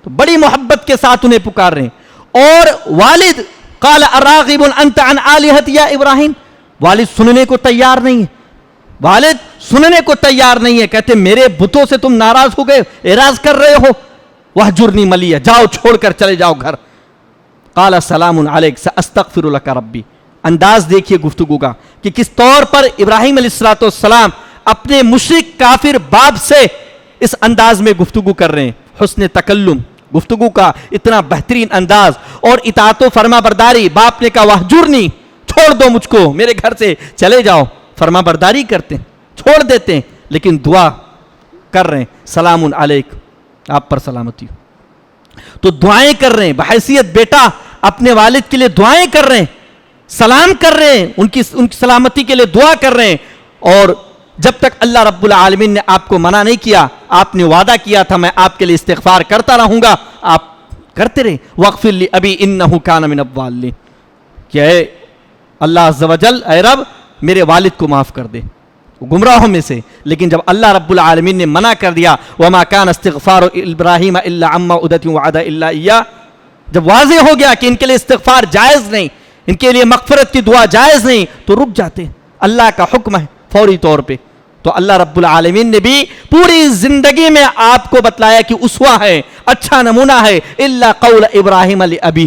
تو بڑی محبت کے ساتھ انہیں پکار رہے ہیں. اور والد قال اراغب انت عن آلہتی یا ابراہیم, والد سننے کو تیار نہیں ہے, والد سننے کو تیار نہیں ہے, کہتے میرے بتوں سے تم ناراض ہو گئے, اعراض کر رہے ہو, وہجرنی ملیہ, جاؤ چھوڑ کر چلے جاؤ گھر. قال سلام علیک ساستغفر لک ربی. انداز دیکھیے گفتگو کا کہ کس طور پر ابراہیم علیہ السلام اپنے مشرک کافر باپ سے اس انداز میں گفتگو کر رہے ہیں. حسن تکلم, گفتگو کا اتنا بہترین انداز, اور اطاعت و فرما برداری. باپ نے کہا وہجرنی, چھوڑ دو مجھ کو, میرے گھر سے چلے جاؤ. فرما برداری کرتے ہیں, چھوڑ دیتے ہیں, لیکن دعا کر رہے ہیں سلام علیک, آپ پر سلامتی ہو. تو دعائیں کر رہے ہیں بحیثیت بیٹا, اپنے والد کے لیے دعائیں کر رہے ہیں, سلام کر رہے ہیں, ان کی سلامتی کے لیے دعا کر رہے ہیں. اور جب تک اللہ رب العالمین نے آپ کو منع نہیں کیا, آپ نے وعدہ کیا تھا میں آپ کے لیے استغفار کرتا رہوں گا, آپ کرتے رہے. واغفر لی ابی انہ کان من الضالین, کہ اے اللہ عز و جل, اے رب میرے والد کو معاف کر دے, گمراہوں میں سے. لیکن جب اللہ رب العالمین نے منع کر دیا وما کان استغفار ابراہیم الا عن موعدۃ وعدها الا ایاہ, جب واضح ہو گیا کہ ان کے لیے استغفار جائز نہیں, ان کے لیے مغفرت کی دعا جائز نہیں, تو رک جاتے ہیں. اللہ کا حکم ہے فوری طور پہ. تو اللہ رب العالمین نے بھی پوری زندگی میں آپ کو بتلایا کہ اسوہ ہے, اچھا نمونہ ہے. الا قول ابراہیم لابی,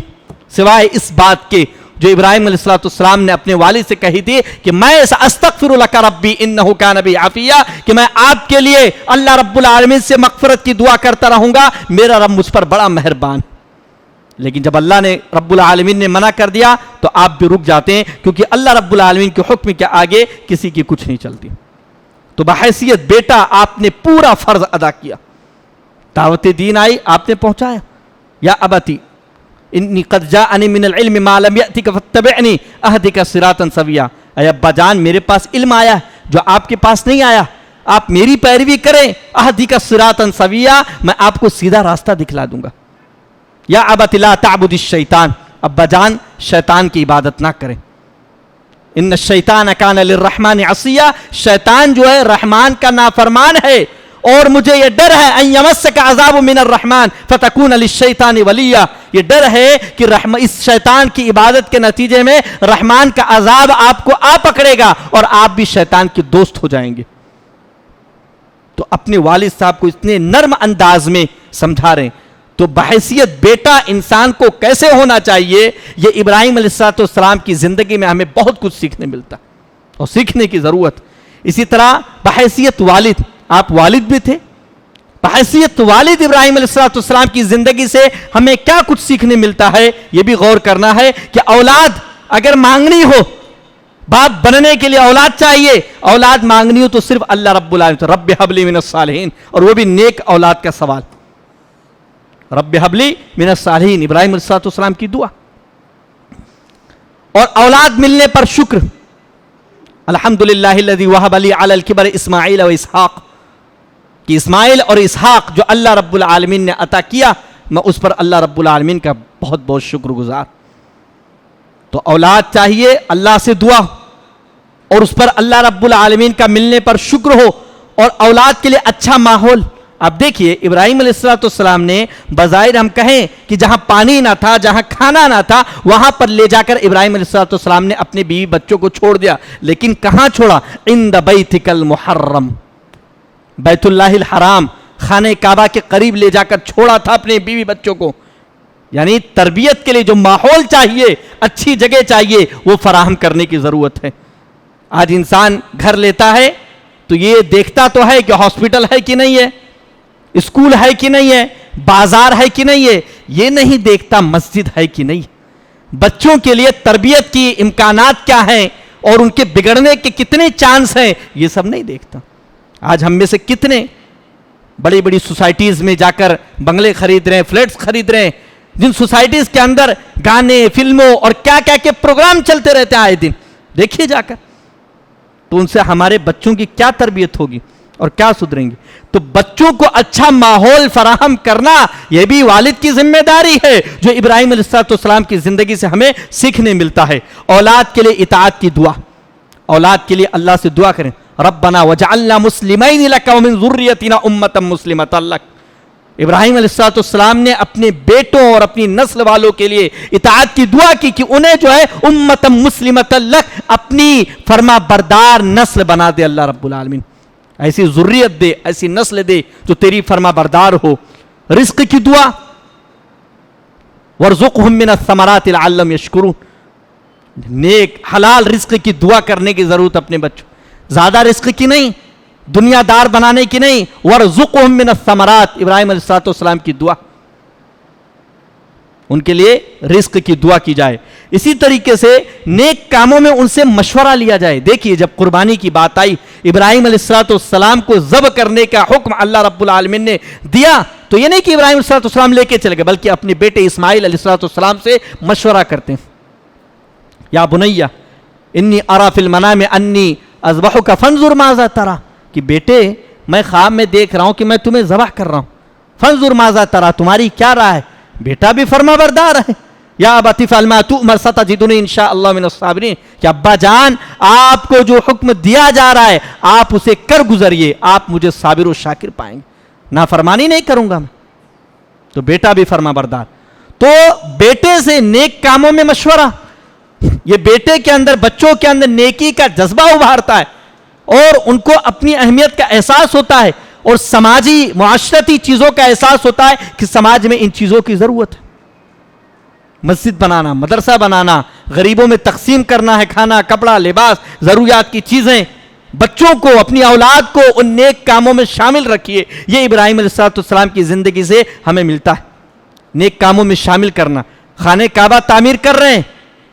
سوائے اس بات کے جو ابراہیم علیہ السلام نے اپنے والد سے کہی تھی کہ میں استغفر لک ربی انہ کان بی عافیہ, کہ میں آپ کے لیے اللہ رب العالمین سے مغفرت کی دعا کرتا رہوں گا, میرا رب مجھ پر بڑا مہربان. لیکن جب اللہ نے رب العالمین نے منع کر دیا تو آپ بھی رک جاتے ہیں, کیونکہ اللہ رب العالمین کے حکم کے آگے کسی کی کچھ نہیں چلتی. تو بحیثیت بیٹا آپ نے پورا فرض ادا کیا, دعوت دین آئی, آپ نے پہنچایا. یا ابتی انی قد جاءنی من العلم ما لم یأتک فاتبعنی اہدک صراطا سویا, اے ابا جان میرے پاس علم آیا جو آپ کے پاس نہیں آیا, آپ میری پیروی کریں. اہدک صراطا سویا, میں آپ کو سیدھا راستہ دکھلا دوں گا. یا ابت لا تعبد الشیطان, ابا جان شیطان کی عبادت نہ کریں. ان الشیطان کان للرحمن عصیا, شیطان جو ہے رحمان کا نافرمان ہے, اور مجھے یہ ڈر ہے ان یمسک عذاب من الرحمن فتکون للشیطان ولیا, یہ ڈر ہے کہ اس شیطان کی عبادت کے نتیجے میں رحمان کا عذاب آپ کو آ پکڑے گا اور آپ بھی شیطان کے دوست ہو جائیں گے. تو اپنے والد صاحب کو اتنے نرم انداز میں سمجھا رہے ہیں. تو بحیثیت بیٹا انسان کو کیسے ہونا چاہیے, یہ ابراہیم علیہ السلام کی زندگی میں ہمیں بہت کچھ سیکھنے ملتا اور سیکھنے کی ضرورت. اسی طرح بحیثیت والد, آپ والد بھی تھے, بحیثیت والد ابراہیم علیہ السلام کی زندگی سے ہمیں کیا کچھ سیکھنے ملتا ہے, یہ بھی غور کرنا ہے. کہ اولاد اگر مانگنی ہو, باپ بننے کے لیے اولاد چاہیے, اولاد مانگنی ہو تو صرف اللہ رب العالمین, رب ہب لی من الصالحین, اور وہ بھی نیک اولاد کا سوال. رب ہب لی من الصالحین, ابراہیم علیہ السلام کی دعا. اور اولاد ملنے پر شکر, الحمدللہ الذی وہب لی علی الکبر اسماعیل و اسحاق, کہ اسماعیل اور اسحاق جو اللہ رب العالمین نے عطا کیا, میں اس پر اللہ رب العالمین کا بہت بہت شکر گزار. تو اولاد چاہیے, اللہ سے دعا, اور اس پر اللہ رب العالمین کا ملنے پر شکر ہو, اور اولاد کے لیے اچھا ماحول. اب دیکھیے ابراہیم علیہ السلام نے بظاہر ہم کہیں کہ جہاں پانی نہ تھا, جہاں کھانا نہ تھا, وہاں پر لے جا کر ابراہیم علیہ السلام نے اپنے بیوی بچوں کو چھوڑ دیا. لیکن کہاں چھوڑا؟ عند بیتک المحرم, بیت اللہ الحرام, خانہ کعبہ کے قریب لے جا کر چھوڑا تھا اپنے بیوی بچوں کو. یعنی تربیت کے لیے جو ماحول چاہیے, اچھی جگہ چاہیے, وہ فراہم کرنے کی ضرورت ہے. آج انسان گھر لیتا ہے تو یہ دیکھتا تو ہے کہ ہاسپٹل ہے کہ نہیں ہے, اسکول ہے کہ نہیں ہے, بازار ہے کہ نہیں ہے, یہ نہیں دیکھتا مسجد ہے کہ نہیں. بچوں کے لیے تربیت کی امکانات کیا ہیں اور ان کے بگڑنے کے کتنے چانس ہیں, یہ سب نہیں دیکھتا. آج ہم میں سے کتنے بڑی بڑی سوسائٹیز میں جا کر بنگلے خرید رہے ہیں, فلیٹس خرید رہے ہیں, جن سوسائٹیز کے اندر گانے, فلموں اور کیا کیا کے پروگرام چلتے رہتے ہیں آئے دن. دیکھیے جا کر, تو ان سے ہمارے بچوں کی کیا تربیت ہوگی اور کیا سدھریں گے. تو بچوں کو اچھا ماحول فراہم کرنا یہ بھی والد کی ذمہ داری ہے, جو ابراہیم علیہ السلام کی زندگی سے ہمیں سیکھنے ملتا ہے. اولاد کے لیے اطاعت کی دعا, اولاد کے لیے اللہ سے دعا کریں, ربنا وجعلنا مسلمین لک ومن ذریتنا امۃ مسلمۃ لک. ابراہیم علیہ السلام نے اپنے بیٹوں اور اپنی نسل والوں کے لیے اطاعت کی دعا کی کہ انہیں جو ہے امتا مسلمۃ لک، اپنی فرما بردار نسل بنا دے اللہ رب العالمین، ایسی ذریت دے، ایسی نسل دے جو تیری فرما بردار ہو۔ رزق کی دعا، وارزقہم من الثمرات لعلہم یشکرون، نیک حلال رزق کی دعا کرنے کی ضرورت اپنے بچوں، زیادہ رزق کی نہیں، دنیا دار بنانے کی نہیں، وارزقہم من الثمرات، ابراہیم علیہ السلام کی دعا، ان کے لیے رزق کی دعا کی جائے۔ اسی طریقے سے نیک کاموں میں ان سے مشورہ لیا جائے۔ دیکھیے جب قربانی کی بات آئی، ابراہیم علیہ السلام کو ذبح کرنے کا حکم اللہ رب العالمین نے دیا، تو یہ نہیں کہ ابراہیم علیہ السلام لے کے چلے گئے، بلکہ اپنے بیٹے اسماعیل علیہ السلام سے مشورہ کرتے ہیں۔ یا بنیہ انی ارا فی المنام انی اذبحک فانظر ماذا تری، کہ بیٹے میں خواب میں دیکھ رہا ہوں کہ میں تمہیں ذبح کر رہا ہوں، فانظر ماذا تری، تمہاری کیا رائے ہے؟ بیٹا بھی فرما بردار ہے، یا ابت افعل ما تؤمر ستجدنی انشاءاللہ من الصابرین، کہ ابا جان آپ کو جو حکم دیا جا رہا ہے آپ اسے کر گزریے، آپ مجھے صابر و شاکر پائیں گے، نافرمانی نہیں کروں گا میں۔ تو بیٹا بھی فرما بردار، تو بیٹے سے نیک کاموں میں مشورہ، یہ بیٹے کے اندر، بچوں کے اندر نیکی کا جذبہ ابھارتا ہے اور ان کو اپنی اہمیت کا احساس ہوتا ہے، اور سماجی معاشرتی چیزوں کا احساس ہوتا ہے کہ سماج میں ان چیزوں کی ضرورت ہے۔ مسجد بنانا، مدرسہ بنانا، غریبوں میں تقسیم کرنا ہے کھانا، کپڑا، لباس، ضروریات کی چیزیں، بچوں کو، اپنی اولاد کو ان نیک کاموں میں شامل رکھیے۔ یہ ابراہیم علیہ السلام کی زندگی سے ہمیں ملتا ہے، نیک کاموں میں شامل کرنا۔ خانہ کعبہ تعمیر کر رہے ہیں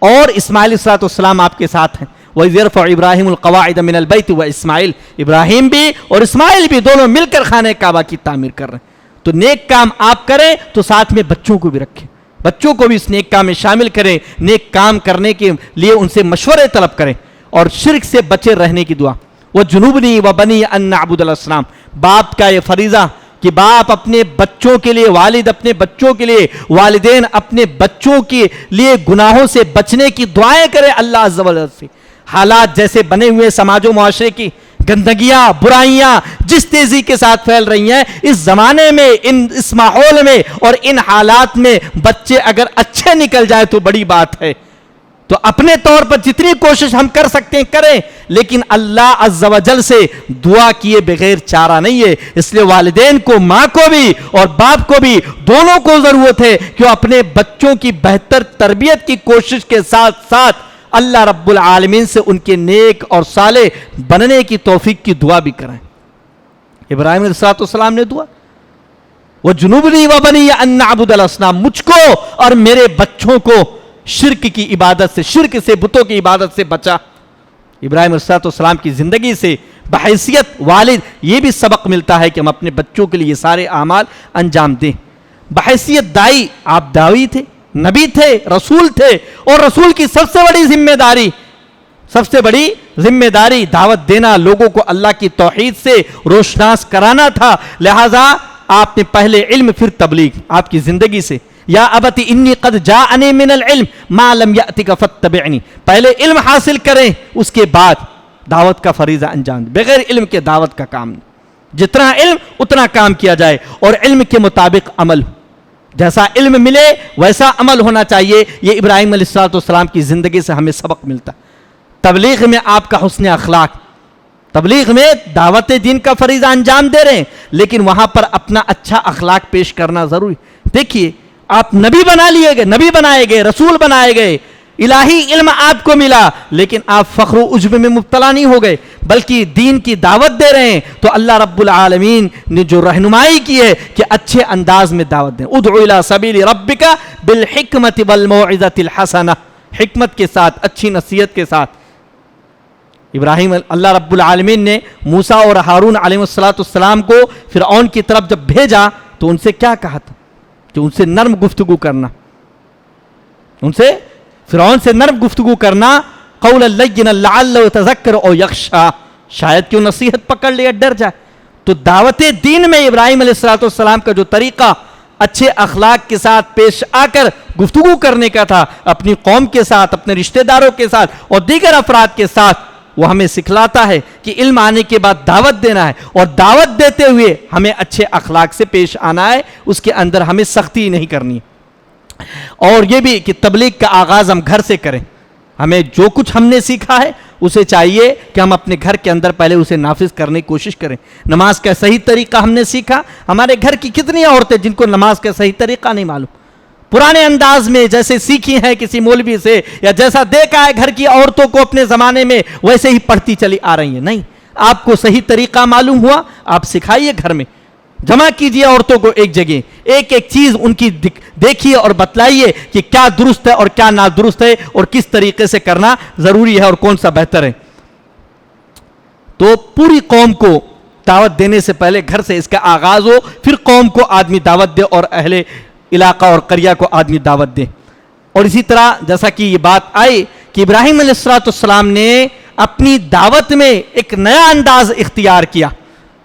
اور اسماعیل علیہ السلام آپ کے ساتھ ہیں، وَإِذْ يَرْفَعُ إِبْرَاهِيمُ الْقَوَاعِدَ مِنَ الْبَيْتِ وَإِسْمَاعِيلُ، ابراہیم بھی اور اسماعیل بھی دونوں مل کر خانہ کعبہ کی تعمیر کر رہے ہیں۔ تو نیک کام آپ کریں تو ساتھ میں بچوں کو بھی رکھیں، بچوں کو بھی اس نیک کام میں شامل کریں، نیک کام کرنے کے لیے ان سے مشورے طلب کریں، اور شرک سے بچے رہنے کی دعا۔ وَجُنُوبْنِي وَبَنِيَّ أَن نَّعْبُدَ الْأَصْنَامَ، باپ کا یہ فریضہ کہ باپ اپنے بچوں کے لیے، والد اپنے بچوں کے لیے، والدین اپنے بچوں کے لیے گناہوں سے بچنے کی دعائیں کرے اللہ عز و جل سے۔ حالات جیسے بنے ہوئے سماج و معاشرے کی، گندگیاں، برائیاں جس تیزی کے ساتھ پھیل رہی ہیں، اس زمانے میں، اس ماحول میں اور ان حالات میں بچے اگر اچھے نکل جائے تو بڑی بات ہے۔ تو اپنے طور پر جتنی کوشش ہم کر سکتے ہیں کریں، لیکن اللہ عز و جل سے دعا کیے بغیر چارہ نہیں ہے۔ اس لیے والدین کو، ماں کو بھی اور باپ کو بھی، دونوں کو ضرورت ہے کہ وہ اپنے بچوں کی بہتر تربیت کی کوشش کے ساتھ ساتھ اللہ رب العالمین سے ان کے نیک اور صالح بننے کی توفیق کی دعا بھی کریں۔ ابراہیم علیہ السلام نے دعا، وَجُنُوبْنِي وَبَنِيَّ أَن نَّعْبُدَ الْأَصْنَامَ، مجھ کو اور میرے بچوں کو شرک کی عبادت سے، شرک سے، بتوں کی عبادت سے بچا۔ ابراہیم علیہ السلام کی زندگی سے بحیثیت والد یہ بھی سبق ملتا ہے کہ ہم اپنے بچوں کے لیے یہ سارے اعمال انجام دیں۔ بحیثیت دائی، آپ داعی تھے، نبی تھے، رسول تھے، اور رسول کی سب سے بڑی ذمہ داری دعوت دینا، لوگوں کو اللہ کی توحید سے روشناس کرانا تھا۔ لہذا آپ نے پہلے علم پھر تبلیغ، آپ کی زندگی سے، یا ابت انی قد جاءنی من العلم ما لم یأتک فاتبعنی، پہلے علم حاصل کریں اس کے بعد دعوت کا فریضہ انجام دیں۔ بغیر علم کے دعوت کا کام نہیں، جتنا علم اتنا کام کیا جائے، اور علم کے مطابق عمل، جیسا علم ملے ویسا عمل ہونا چاہیے۔ یہ ابراہیم علیہ السلام کی زندگی سے ہمیں سبق ملتا۔ تبلیغ میں آپ کا حسن اخلاق، تبلیغ میں دعوت دین کا فریضہ انجام دے رہے ہیں، لیکن وہاں پر اپنا اچھا اخلاق پیش کرنا ضروری۔ دیکھیے آپ نبی بنائے گئے، رسول بنائے گئے، الہی علم آپ کو ملا، لیکن آپ فخر و عجب میں مبتلا نہیں ہو گئے، بلکہ دین کی دعوت دے رہے ہیں۔ تو اللہ رب العالمین نے جو رہنمائی کی ہے کہ اچھے انداز میں دعوت دیں، ادعو الی سبیل ربک بالحکمت والموعظۃ الحسنہ، حکمت کے ساتھ، اچھی نصیحت کے ساتھ۔ ابراہیم، اللہ رب العالمین نے موسیٰ اور ہارون علیہ السلام کو فرعون کی طرف جب بھیجا تو ان سے کیا کہا تھا کہ ان سے نرم گفتگو کرنا، ان سے فرعون سے نرم گفتگو کرنا، قولا لینا لعلہ یتذکر او یخشی، شاید کیوں نصیحت پکڑ لیا ڈر جائے۔ تو دعوت دین میں ابراہیم علیہ السلام کا جو طریقہ اچھے اخلاق کے ساتھ پیش آ کر گفتگو کرنے کا تھا، اپنی قوم کے ساتھ، اپنے رشتہ داروں کے ساتھ اور دیگر افراد کے ساتھ، وہ ہمیں سکھلاتا ہے کہ علم آنے کے بعد دعوت دینا ہے، اور دعوت دیتے ہوئے ہمیں اچھے اخلاق سے پیش آنا ہے، اس کے اندر ہمیں سختی نہیں کرنی، اور یہ بھی کہ تبلیغ کا آغاز ہم گھر سے کریں۔ ہمیں جو کچھ ہم نے سیکھا ہے اسے چاہیے کہ ہم اپنے گھر کے اندر پہلے اسے نافذ کرنے کی کوشش کریں۔ نماز کا صحیح طریقہ ہم نے سیکھا، ہمارے گھر کی کتنی عورتیں جن کو نماز کا صحیح طریقہ نہیں معلوم، پرانے انداز میں جیسے سیکھی ہیں کسی مولوی سے، یا جیسا دیکھا ہے گھر کی عورتوں کو اپنے زمانے میں، ویسے ہی پڑھتی چلی آ رہی ہیں۔ نہیں، آپ کو صحیح طریقہ معلوم ہوا، آپ سکھائیے، گھر میں جمع کیجئے عورتوں کو ایک جگہ، ایک ایک چیز ان کی دیکھیے اور بتلائیے کہ کیا درست ہے اور کیا نادرست ہے، اور کس طریقے سے کرنا ضروری ہے اور کون سا بہتر ہے۔ تو پوری قوم کو دعوت دینے سے پہلے گھر سے اس کا آغاز ہو، پھر قوم کو آدمی دعوت دے اور اہل علاقہ اور قریہ کو آدمی دعوت دے۔ اور اسی طرح جیسا کہ یہ بات آئی کہ ابراہیم علیہ السلام نے اپنی دعوت میں ایک نیا انداز اختیار کیا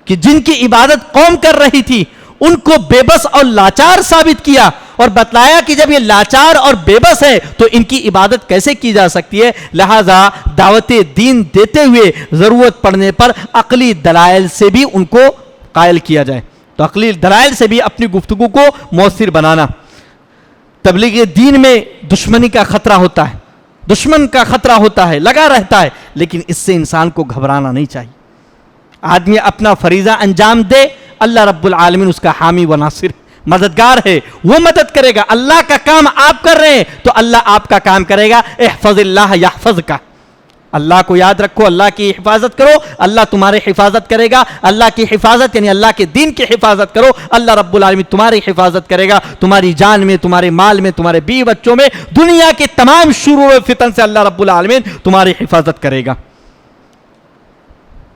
کہ جن کی عبادت قوم کر رہی تھی ان کو بے بس اور لاچار ثابت کیا، اور بتلایا کہ جب یہ لاچار اور بے بس ہے تو ان کی عبادت کیسے کی جا سکتی ہے، لہذا دعوت دین دیتے ہوئے ضرورت پڑنے پر عقلی دلائل سے بھی ان کو قائل کیا جائے۔ تو عقلی دلائل سے بھی اپنی گفتگو کو مؤثر بنانا۔ تبلیغ دین میں دشمنی کا خطرہ ہوتا ہے، دشمن کا خطرہ ہوتا ہے، لگا رہتا ہے، لیکن اس سے انسان کو گھبرانا نہیں چاہیے۔ آدمی اپنا فریضہ انجام دے، اللہ رب العالمین اس کا حامی و ناصر مددگار ہے، وہ مدد کرے گا۔ اللہ کا کام آپ کر رہے ہیں تو اللہ آپ کا کام کرے گا۔ احفظ اللہ یحفظ کا، اللہ کو یاد رکھو، اللہ کی حفاظت کرو، اللہ تمہاری حفاظت کرے گا۔ اللہ کی حفاظت یعنی اللہ کے دین کی حفاظت کرو، اللہ رب العالمین تمہاری حفاظت کرے گا، تمہاری جان میں، تمہارے مال میں، تمہارے بیوی بچوں میں، دنیا کے تمام شرور و فتن سے اللہ رب العالمین تمہاری حفاظت کرے گا۔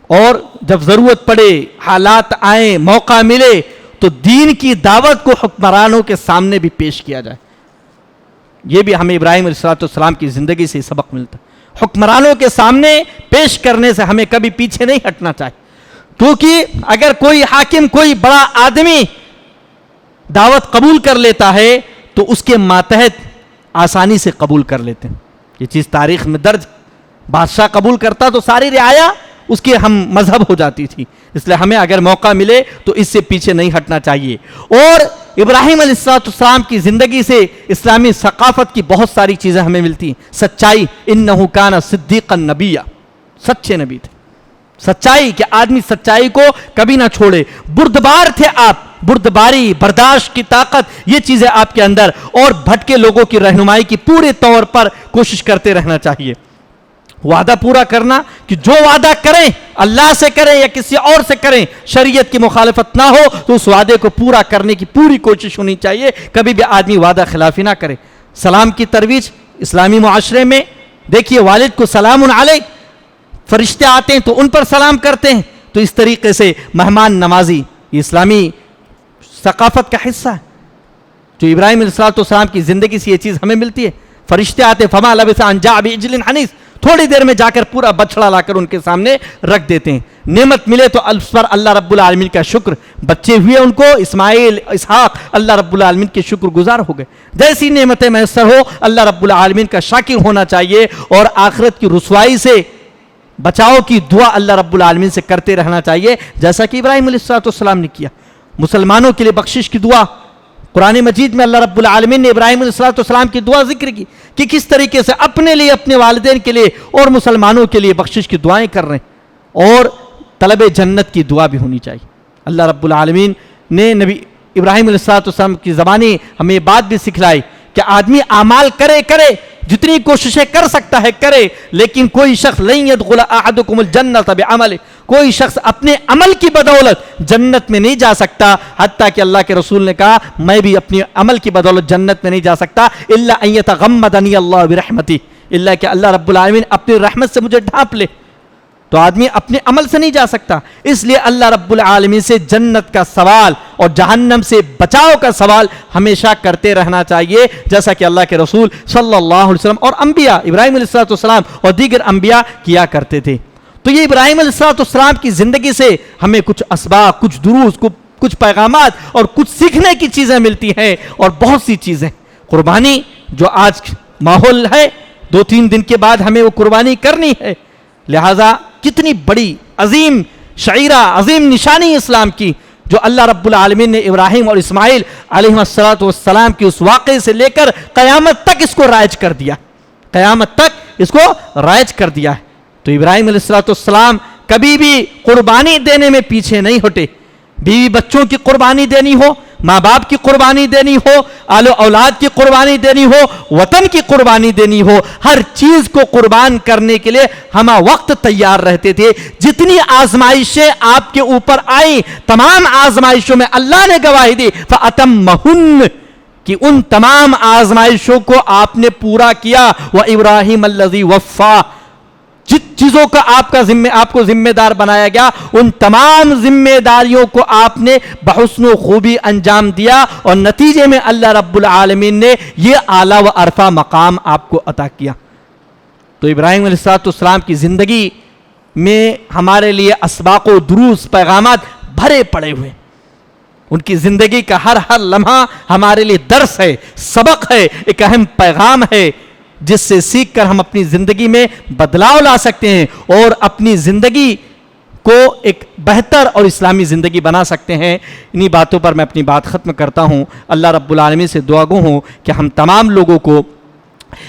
اور جب ضرورت پڑے، حالات آئیں، موقع ملے تو دین کی دعوت کو حکمرانوں کے سامنے بھی پیش کیا جائے۔ یہ بھی ہمیں ابراہیم علیہ السلام کی زندگی سے سبق ملتا ہے۔ حکمرانوں کے سامنے پیش کرنے سے ہمیں کبھی پیچھے نہیں ہٹنا چاہیے، کیونکہ اگر کوئی حاکم، کوئی بڑا آدمی دعوت قبول کر لیتا ہے تو اس کے ماتحت آسانی سے قبول کر لیتے ہیں۔ یہ چیز تاریخ میں درج، بادشاہ قبول کرتا تو ساری رعایا اس کے ہم مذہب ہو جاتی تھی، اس لیے ہمیں اگر موقع ملے تو اس سے پیچھے نہیں ہٹنا چاہیے۔ اور ابراہیم علیہ السلام کی زندگی سے اسلامی ثقافت کی بہت ساری چیزیں ہمیں ملتی ہیں۔ سچائی، انہ کان صدیقا نبیا، سچے نبی تھے۔ سچائی کہ آدمی سچائی کو کبھی نہ چھوڑے۔ بردبار تھے آپ، بردباری، برداشت کی طاقت، یہ چیزیں آپ کے اندر، اور بھٹکے لوگوں کی رہنمائی کی پورے طور پر کوشش کرتے رہنا چاہیے۔ وعدہ پورا کرنا کہ جو وعدہ کریں اللہ سے کریں یا کسی اور سے کریں، شریعت کی مخالفت نہ ہو تو اس وعدے کو پورا کرنے کی پوری کوشش ہونی چاہیے، کبھی بھی آدمی وعدہ خلافی نہ کرے۔ سلام کی ترویج اسلامی معاشرے میں دیکھیے، والد کو سلام علیک، فرشتے آتے ہیں تو ان پر سلام کرتے ہیں، تو اس طریقے سے مہمان نوازی یہ اسلامی ثقافت کا حصہ ہے۔ جو ابراہیم علیہ السلام کی زندگی سے یہ چیز ہمیں ملتی ہے۔ فرشتے آتے، فما لبث ان جاء بعجل حنیذ، تھوڑی دیر میں جا کر پورا بچڑا لا کر ان کے سامنے رکھ دیتے ہیں۔ نعمت ملے تو اس پر اللہ رب العالمین کا شکر، بچے ہوئے ان کو اسماعیل، اسحاق، اللہ رب العالمین کے شکر گزار ہو گئے۔ جیسی نعمتیں میسر ہو اللہ رب العالمین کا شاکر ہونا چاہیے، اور آخرت کی رسوائی سے بچاؤ کی دعا اللہ رب العالمین سے کرتے رہنا چاہیے، جیسا کہ ابراہیم علیہ السلام نے کیا۔ مسلمانوں کے لیے بخشش کی دعا، قرآن مجید میں اللہ رب العالمین نے ابراہیم علیہ السلام کی دعا ذکر کی کہ کس طریقے سے اپنے لیے، اپنے والدین کے لیے اور مسلمانوں کے لیے بخشش کی دعائیں کر رہے ہیں، اور طلب جنت کی دعا بھی ہونی چاہیے۔ اللہ رب العالمین نے نبی ابراہیم علیہ السلام کی زبانی ہمیں یہ بات بھی سکھلائی کہ آدمی اعمال کرے جتنی کوششیں کر سکتا ہے کرے، لیکن کوئی شخص لن يدخل احدكم الجنة بعمله، کوئی شخص اپنے عمل کی بدولت جنت میں نہیں جا سکتا، حتیٰ کہ اللہ کے رسول نے کہا میں بھی اپنے عمل کی بدولت جنت میں نہیں جا سکتا، الا ان يتغمدني الله برحمته، الا کہ اللہ رب العالمین اپنی رحمت سے مجھے ڈھانپ لے۔ تو آدمی اپنے عمل سے نہیں جا سکتا، اس لیے اللہ رب العالمین سے جنت کا سوال اور جہنم سے بچاؤ کا سوال ہمیشہ کرتے رہنا چاہیے، جیسا کہ اللہ کے رسول صلی اللہ علیہ وسلم اور انبیاء ابراہیم علیہ السلام اور دیگر انبیاء کیا کرتے تھے۔ تو یہ ابراہیم علیہ السلام کی زندگی سے ہمیں کچھ اسباق، کچھ دروس، کچھ پیغامات اور کچھ سیکھنے کی چیزیں ملتی ہیں، اور بہت سی چیزیں۔ قربانی جو آج ماحول ہے، 2-3 دن کے بعد ہمیں وہ قربانی کرنی ہے، لہذا کتنی بڑی عظیم شعیرہ، عظیم نشانی اسلام کی جو اللہ رب العالمین نے ابراہیم اور اسماعیل علیہ السلام کی اس واقعے سے لے کر قیامت تک اس کو رائج کر دیا، قیامت تک اس کو رائج کر دیا ہے۔ تو ابراہیم علیہ السلام کبھی بھی قربانی دینے میں پیچھے نہیں ہٹے، بیوی بچوں کی قربانی دینی ہو، ماں باپ کی قربانی دینی ہو، آل و اولاد کی قربانی دینی ہو، وطن کی قربانی دینی ہو، ہر چیز کو قربان کرنے کے لیے ہمہ وقت تیار رہتے تھے۔ جتنی آزمائشیں آپ کے اوپر آئیں، تمام آزمائشوں میں اللہ نے گواہی دی فَأَتَمَّهُنَّ، کہ ان تمام آزمائشوں کو آپ نے پورا کیا۔ وَإِبْرَاهِيمَ الَّذِي وَفَّى، جس چیزوں کا آپ کو ذمہ دار بنایا گیا ان تمام ذمہ داریوں کو آپ نے بحسن و خوبی انجام دیا، اور نتیجے میں اللہ رب العالمین نے یہ اعلیٰ و عرفہ مقام آپ کو عطا کیا۔ تو ابراہیم علیہ السلام کی زندگی میں ہمارے لیے اسباق و دروس، پیغامات بھرے پڑے ہوئے، ان کی زندگی کا ہر لمحہ ہمارے لیے درس ہے، سبق ہے، ایک اہم پیغام ہے جس سے سیکھ کر ہم اپنی زندگی میں بدلاؤ لا سکتے ہیں اور اپنی زندگی کو ایک بہتر اور اسلامی زندگی بنا سکتے ہیں۔ انہی باتوں پر میں اپنی بات ختم کرتا ہوں۔ اللہ رب العالمین سے دعا گو ہوں کہ ہم تمام لوگوں کو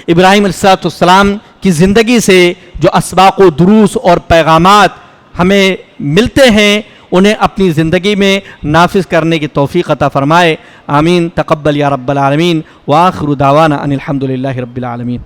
ابراہیم علیہ السلام کی زندگی سے جو اسباق و دروس اور پیغامات ہمیں ملتے ہیں انہیں اپنی زندگی میں نافذ کرنے کی توفیق عطا فرمائے۔ آمین، تقبل یا رب العالمین، وآخر دعوانا ان الحمد للہ رب العالمین۔